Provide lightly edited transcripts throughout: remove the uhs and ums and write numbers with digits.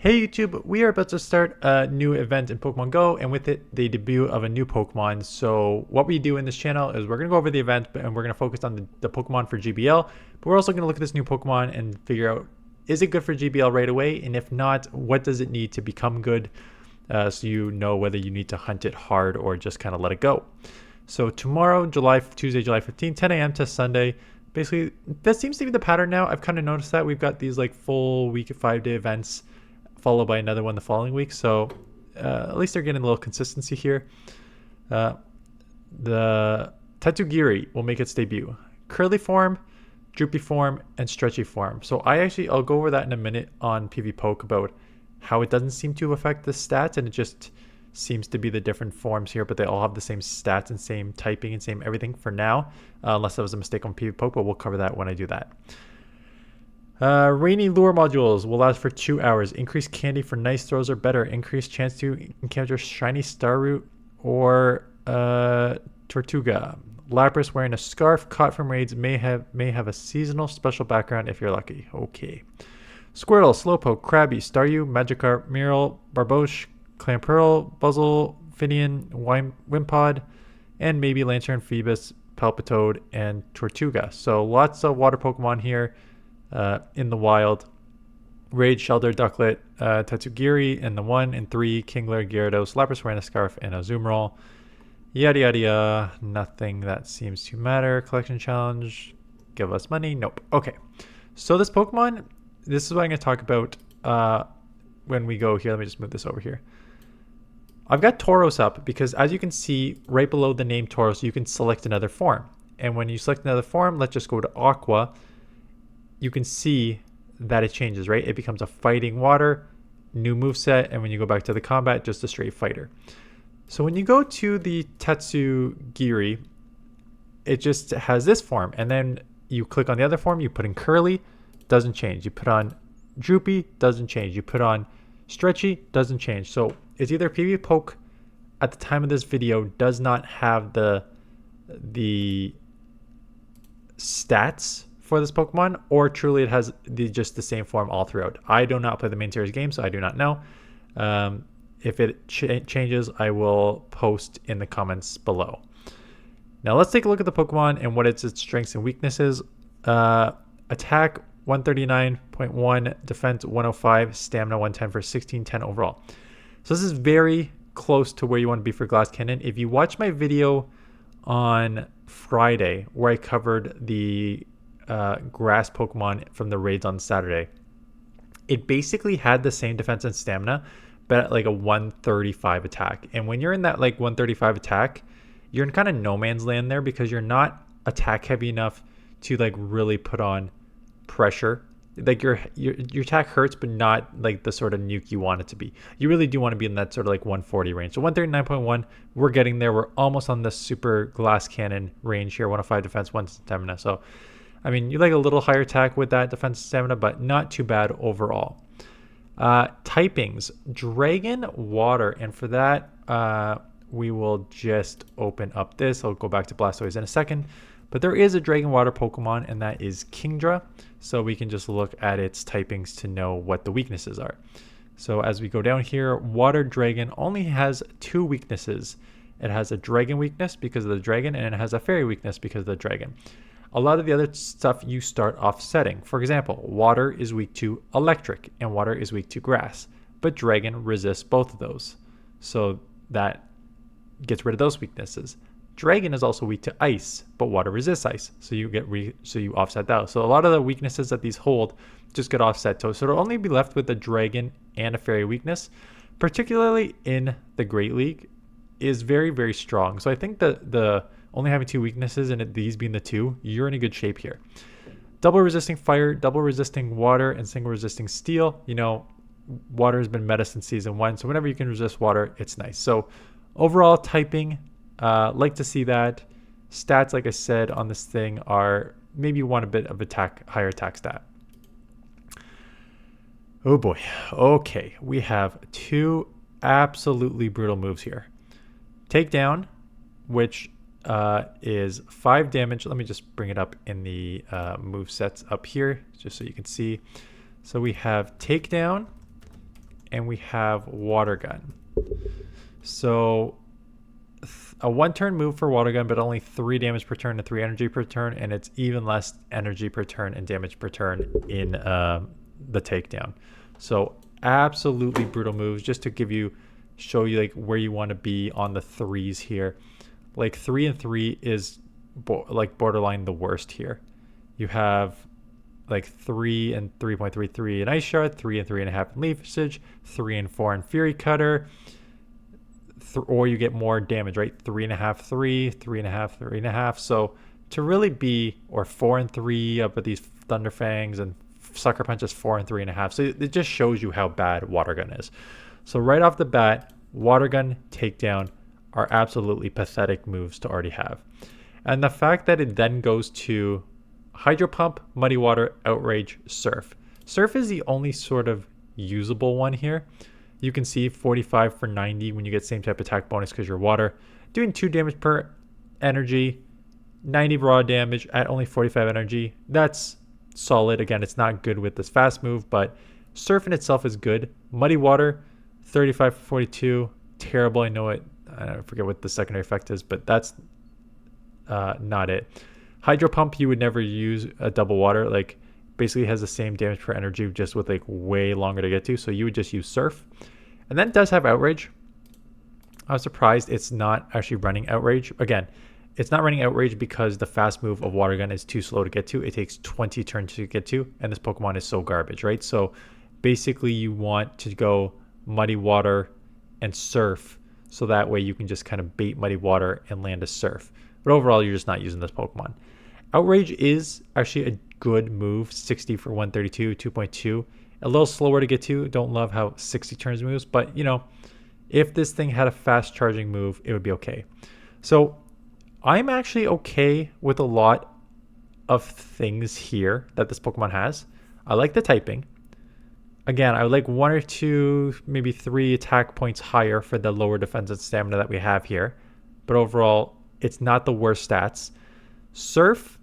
Hey YouTube, we are about to start a new event in Pokemon Go, and with it, the debut of a new Pokemon. So what we do in this channel is we're going to go over the event, and we're going to focus on the Pokemon for GBL, but we're also going to look at this new Pokemon and figure out, is it good for GBL right away? And if not, what does it need to become good? So you know whether you need to hunt it hard or just kind of let it go. So tomorrow, Tuesday, July 15th, 10 a.m. to Sunday. Basically, that seems to be the pattern now. I've kind of noticed that we've got these like full week, 5-day events followed by another one the following week. So at least they're getting a little consistency here. The Tatsugiri will make its debut. Curly form, droopy form, and stretchy form. So I'll go over that in a minute on PV Poke about how it doesn't seem to affect the stats, and it just seems to be the different forms here, but they all have the same stats and same typing and same everything for now, unless that was a mistake on PV Poke, but we'll cover that when I do that. Rainy lure modules will last for 2 hours. Increased candy for nice throws or better. Increased chance to encounter shiny Starroot or Tortuga. Lapras wearing a scarf caught from raids may have a seasonal special background if you're lucky. Okay. Squirtle, Slowpoke, Krabby, Staryu, Magikarp, Meryl, Barboche, Clamperl, Buzzle, Finian, Wimpod, and maybe Lantern, Phoebus, Palpitoad, and Tortuga. So lots of water Pokemon here. In the wild. Raid, Shelter, Ducklet, Tatsugiri in the 1 and 3, Kingler, Gyarados, Lapras wearing a scarf, and a Azumarill. Yada yada yada. Nothing that seems to matter. Collection challenge. Give us money. Nope. Okay. So this Pokemon, this is what I'm going to talk about when we go here. Let me just move this over here. I've got Tauros up because as you can see right below the name Tauros, you can select another form. And when you select another form, let's just go to Aqua. You can see that it changes, right? It becomes a fighting water, new moveset, and when you go back to the combat, just a straight fighter. So when you go to the Tatsugiri, it just has this form, and then you click on the other form, you put in Curly, doesn't change. You put on Droopy, doesn't change. You put on Stretchy, doesn't change. So it's either PV Poke at the time of this video does not have the stats for this Pokemon, or truly it has just the same form all throughout. I do not play the main series game, so I do not know. If it changes, I will post in the comments below. Now let's take a look at the Pokemon and what its strengths and weaknesses. Attack 139.1, defense 105, stamina 110 for 1610 overall. So this is very close to where you want to be for Glass Cannon. If you watch my video on Friday where I covered the grass Pokemon from the raids on Saturday, it basically had the same defense and stamina, but at like a 135 attack. And when you're in that like 135 attack, you're in kind of no man's land there because you're not attack heavy enough to like really put on pressure. Like your attack hurts, but not like the sort of nuke you want it to be. You really do want to be in that sort of like 140 range. So 139.1, we're getting there. We're almost on the super Glass Cannon range here. 105 defense, 1 stamina. So I mean, you like a little higher attack with that defense stamina, but not too bad overall. Typings, Dragon, Water, and for that, we will just open up this. I'll go back to Blastoise in a second, but there is a Dragon Water Pokemon, and that is Kingdra, so we can just look at its typings to know what the weaknesses are. So as we go down here, Water Dragon only has 2 weaknesses. It has a Dragon weakness because of the dragon, and it has a Fairy weakness because of the dragon. A lot of the other stuff you start offsetting. For example, water is weak to electric and water is weak to grass, but dragon resists both of those. So that gets rid of those weaknesses. Dragon is also weak to ice, but water resists ice. So you you offset that. So a lot of the weaknesses that these hold just get offset. So it'll only be left with a dragon and a fairy weakness, particularly in the Great League, is very, very strong. So I think that the only having 2 weaknesses and these being the 2, you're in a good shape here. Double resisting fire, double resisting water, and single resisting steel. You know, water has been meta since season 1, so whenever you can resist water, it's nice. So overall typing, like to see that. Stats, like I said, on this thing are maybe you want a bit of higher attack stat. Oh boy. Okay, we have 2 absolutely brutal moves here. Takedown, which is 5 damage. Let me just bring it up in the move sets up here just so you can see. So we have Takedown, and we have Water Gun. So a 1-turn move for Water Gun, but only 3 damage per turn and 3 energy per turn, and it's even less energy per turn and damage per turn in the takedown. So absolutely brutal moves, just to show you like where you want to be on the 3s here. Like 3 and 3 is like borderline the worst here. You have like 3 and 3.33 in Ice Shard, 3 and 3.5 in Leaf Visage, 3 and 4 in Fury Cutter, or you get more damage, right? 3.5, 3, 3.5, 3.5. So to really be, or 4 and 3 up with these Thunder Fangs, and Sucker Punch is 4 and 3.5. So it just shows you how bad Water Gun is. So right off the bat, Water Gun, Takedown are absolutely pathetic moves to already have. And the fact that it then goes to Hydro Pump, Muddy Water, Outrage, Surf. Surf is the only sort of usable one here. You can see 45 for 90 when you get same type attack bonus because you're water. Doing 2 damage per energy, 90 raw damage at only 45 energy. That's solid. Again, it's not good with this fast move, but Surf in itself is good. Muddy Water, 35 for 42. Terrible. I know it. I forget what the secondary effect is, but that's not it. Hydro Pump, you would never use a double water. Like, basically has the same damage per energy, just with like way longer to get to. So you would just use Surf. And then it does have Outrage. I was surprised it's not actually running Outrage. Again, it's not running Outrage because the fast move of Water Gun is too slow to get to. It takes 20 turns to get to, and this Pokemon is so garbage, right? So basically you want to go Muddy Water and Surf, so that way you can just kind of bait Muddy Water and land a Surf. But overall, you're just not using this Pokemon. Outrage is actually a good move, 60 for 132, 2.2. A little slower to get to. Don't love how 60 turns moves, but you know, if this thing had a fast charging move, it would be okay. So I'm actually okay with a lot of things here that this Pokemon has. I like the typing. Again, I would like 1 or 2, maybe 3 attack points higher for the lower defense and stamina that we have here. But overall, it's not the worst stats. Surf,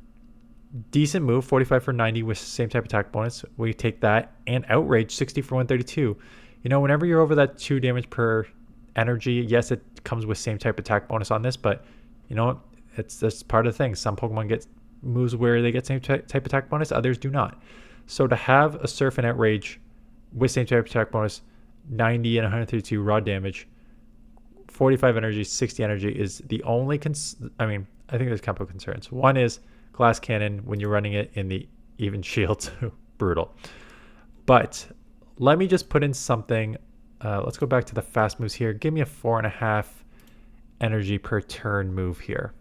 decent move, 45 for 90 with same type attack bonus. We take that. And Outrage, 60 for 132. You know, whenever you're over that 2 damage per energy, yes, it comes with same type attack bonus on this, but you know, it's just part of the thing. Some Pokemon get moves where they get same type attack bonus, others do not. So to have a Surf and Outrage with same type attack bonus, 90 and 132 raw damage, 45 energy, 60 energy is the only I think there's a couple of concerns. One is Glass Cannon when you're running it in the even shield. Brutal. But let me just put in something. Let's go back to the fast moves here. Give me a 4.5 energy per turn move here.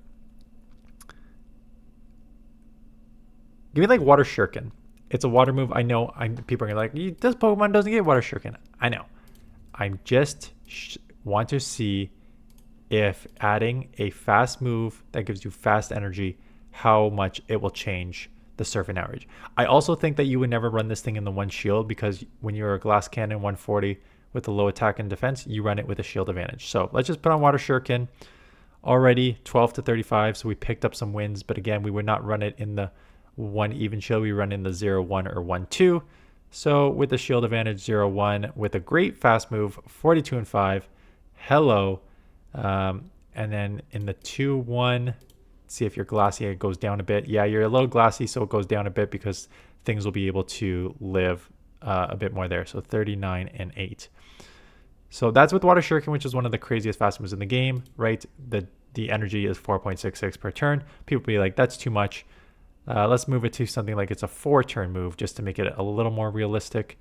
Give me like Water Shuriken. It's a water move. I know people are like, this Pokemon doesn't get Water Shuriken. I know. I just want to see if adding a fast move that gives you fast energy, how much it will change the Surf and Outrage. I also think that you would never run this thing in the one shield, because when you're a Glass Cannon 140 with a low attack and defense, you run it with a shield advantage. So let's just put on Water Shuriken. Already 12 to 35, so we picked up some wins, but again, we would not run it in the one even shield. We run in the 0-1 or 1-2. So with the shield advantage, 0-1 with a great fast move, 42 and 5. Hello. And then in the 2-1, see if you're glassy, it goes down a bit. Yeah, you're a little glassy, so it goes down a bit because things will be able to live a bit more there. So 39 and 8. So that's with Water Shuriken, which is one of the craziest fast moves in the game, right? The energy is 4.66 per turn. People will be like, that's too much. Let's move it to something like it's a 4-turn move just to make it a little more realistic.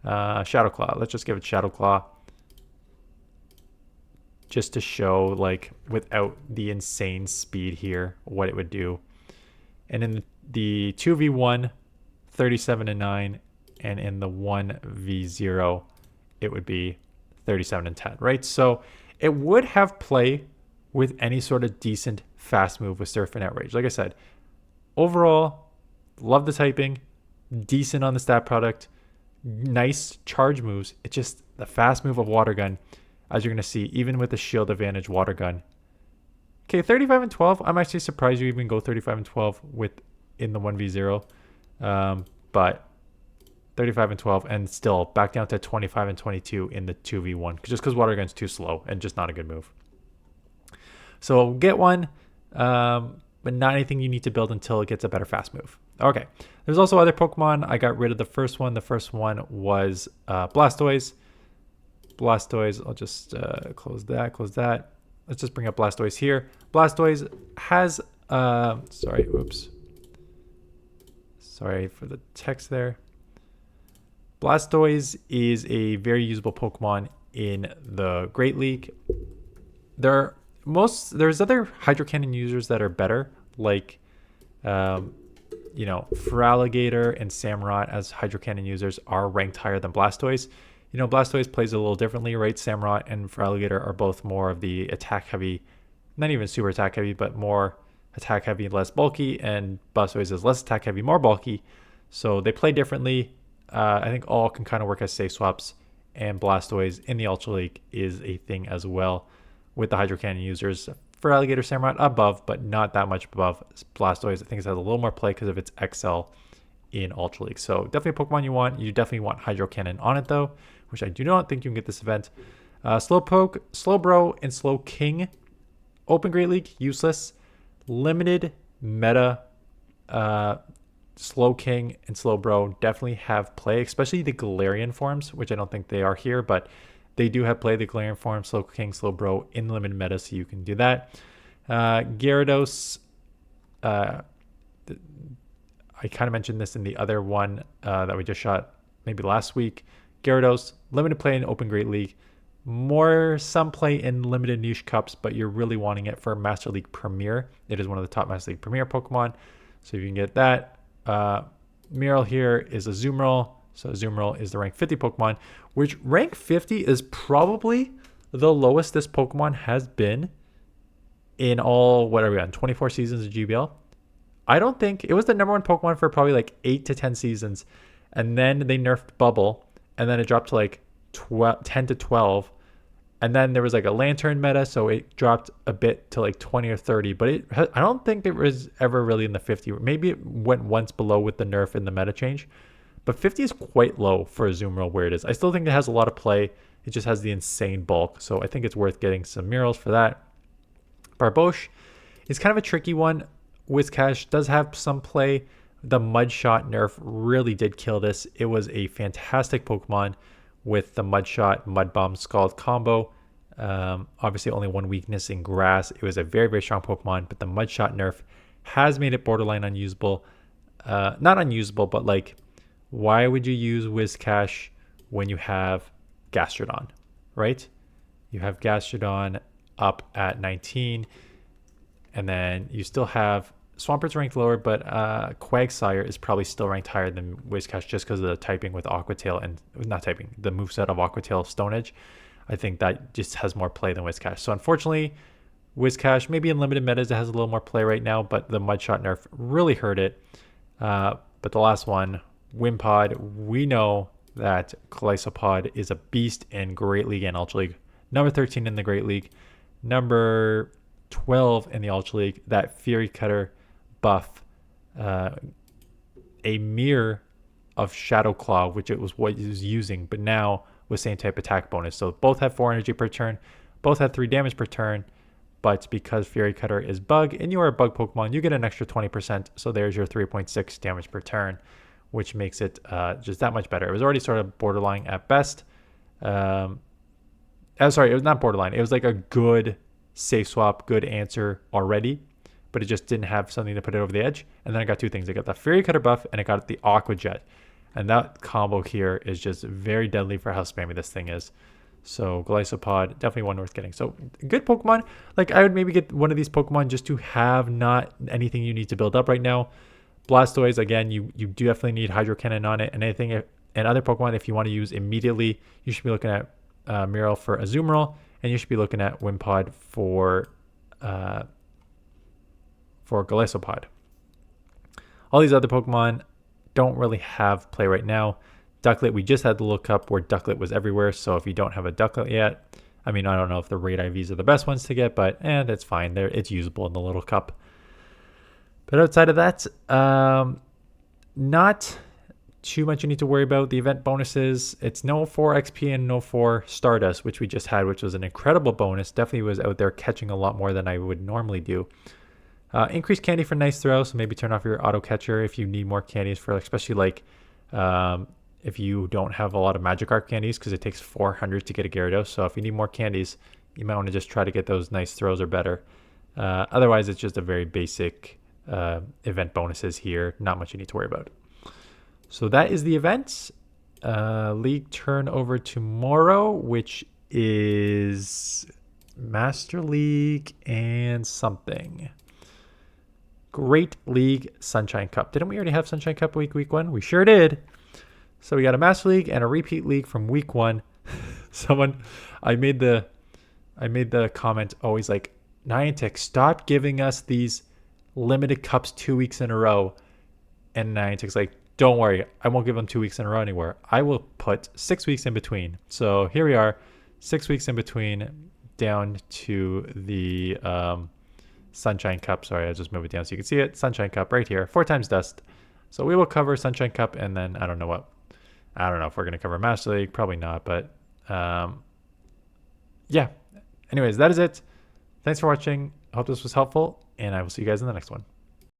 Shadow Claw. Let's just give it Shadow Claw, just to show, like, without the insane speed here, what it would do. And in the 2v1, 37 and 9, and in the 1v0, it would be 37 and 10, right? So it would have play with any sort of decent fast move with Surf and Outrage. Like I said, overall, love the typing, decent on the stat product, nice charge moves. It's just the fast move of Water Gun, as you're going to see, even with the shield advantage Water Gun. Okay, 35 and 12. I'm actually surprised you even go 35 and 12 in the 1v0. But 35 and 12, and still back down to 25 and 22 in the 2v1, just because Water Gun's too slow and just not a good move. So get one, but not anything you need to build until it gets a better fast move. Okay, there's also other Pokemon. I got rid of the first one. The first one was Blastoise. I'll just close that. Let's just bring up Blastoise here. Blastoise has, sorry for the text there. Blastoise is a very usable Pokemon in the Great League. There's other Hydro Cannon users that are better, like Feraligatr and Samurott as Hydro Cannon users are ranked higher than Blastoise. Blastoise plays a little differently, right? Samurott and Feraligatr are both more of the attack heavy, not even super attack heavy, but more attack heavy, less bulky, and Blastoise is less attack heavy, more bulky. So they play differently. I think all can kind of work as safe swaps, and Blastoise in the Ultra League is a thing as well with the Hydro Cannon users. Feraligatr, Samurott above, but not that much above Blastoise. I think it has a little more play because of its XL in Ultra League. So definitely a Pokemon you want. You definitely want Hydro Cannon on it though, which I do not think you can get this event. Slowpoke, Slowbro, and Slowking. Open Great League, useless. Limited meta, Slowking and Slowbro definitely have play, especially the Galarian forms, which I don't think they are here, but they do have play, the Galarian form, Slowking, Slowbro in limited meta, so you can do that. Gyarados, I kind of mentioned this in the other one that we just shot maybe last week. Gyarados, limited play in Open Great League. Some play in limited niche cups, but you're really wanting it for Master League Premier. It is one of the top Master League Premier Pokemon, so if you can get that. Meryl here is a Azumarill. So Azumarill is the rank 50 Pokemon, which rank 50 is probably the lowest this Pokemon has been in all, what are we on, 24 seasons of GBL? I don't think, it was the number one Pokemon for probably like 8 to 10 seasons, and then they nerfed Bubble, and then it dropped to like 10 to 12, and then there was like a Lantern meta, so it dropped a bit to like 20 or 30, but I don't think it was ever really in the 50. Maybe it went once below with the nerf and the meta change, but 50 is quite low for Azumarill where it is. I still think it has a lot of play. It just has the insane bulk, so I think it's worth getting some Murals for that. Barbosh is kind of a tricky one. Whiscash does have some play. The Mudshot nerf really did kill this. It was a fantastic Pokemon with the Mudshot, Mud Bomb, Scald combo. Obviously only one weakness in grass. It was a very, very strong Pokemon, but the Mudshot nerf has made it borderline unusable. Not unusable, but like, why would you use Whiscash when you have Gastrodon, right? You have Gastrodon up at 19, and then you still have Swampert's ranked lower, but Quagsire is probably still ranked higher than Whiscash just because of the typing with Aqua Tail, and not typing, the moveset of Aqua Tail Stone Edge. I think that just has more play than Whiscash. So unfortunately, Whiscash, maybe in limited metas, it has a little more play right now, but the Mudshot nerf really hurt it. But the last one, Wimpod, we know that Golisopod is a beast in Great League and Ultra League. Number 13 in the Great League. Number 12 in the Ultra League. That Fury Cutter buff, a mirror of Shadow Claw, which it was what he was using, but now with same type attack bonus. So both have 4 energy per turn, both have 3 damage per turn, but because Fury Cutter is bug and you are a bug Pokemon, you get an extra 20%. So there's your 3.6 damage per turn, which makes it just that much better. It was already sort of borderline at best. Sorry, it was not borderline. It was like a good safe swap, good answer already, but it just didn't have something to put it over the edge. And then I got 2 things. I got the Fury Cutter buff and I got the Aqua Jet. And that combo here is just very deadly for how spammy this thing is. So Golisopod, definitely one worth getting. So good Pokemon. Like I would maybe get one of these Pokemon just to have not anything you need to build up right now. Blastoise, again, you do definitely need Hydro Cannon on it. And anything and other Pokemon, if you want to use immediately, you should be looking at Meryl for Azumarill, and you should be looking at Wimpod for Golisopod. All these other Pokemon don't really have play right now. Ducklet, we just had to look up where Ducklet was everywhere, so if you don't have a Ducklet yet, I mean, I don't know if the raid IVs are the best ones to get, but that's fine. It's usable in the little cup. But outside of that, not too much you need to worry about. The event bonuses, it's no 4 XP and no 4 Stardust, which we just had, which was an incredible bonus. Definitely was out there catching a lot more than I would normally do. Increase candy for nice throw, so maybe turn off your auto catcher if you need more candies for, especially like if you don't have a lot of Magikarp candies, because it takes 400 to get a Gyarados. So if you need more candies, you might want to just try to get those nice throws or better. Otherwise, it's just a very basic event bonuses here. Not much you need to worry about. So that is the event. League turnover tomorrow, which is Master League and something. Great League Sunshine Cup. Didn't we already have Sunshine Cup week 1? We sure did. So we got a Master League and a repeat league from week 1. I made the comment always like, Niantic, stop giving us these limited cups 2 weeks in a row. And Niantic's like, don't worry, I won't give them 2 weeks in a row anywhere. I will put 6 weeks in between. So here we are, 6 weeks in between, down to the Sunshine Cup. Sorry, I'll just move it down so you can see it. Sunshine Cup right here, 4 times dust. So we will cover Sunshine Cup, and then I don't know if we're going to cover Master League. Probably not, but yeah. Anyways, that is it. Thanks for watching. I hope this was helpful, and I will see you guys in the next one.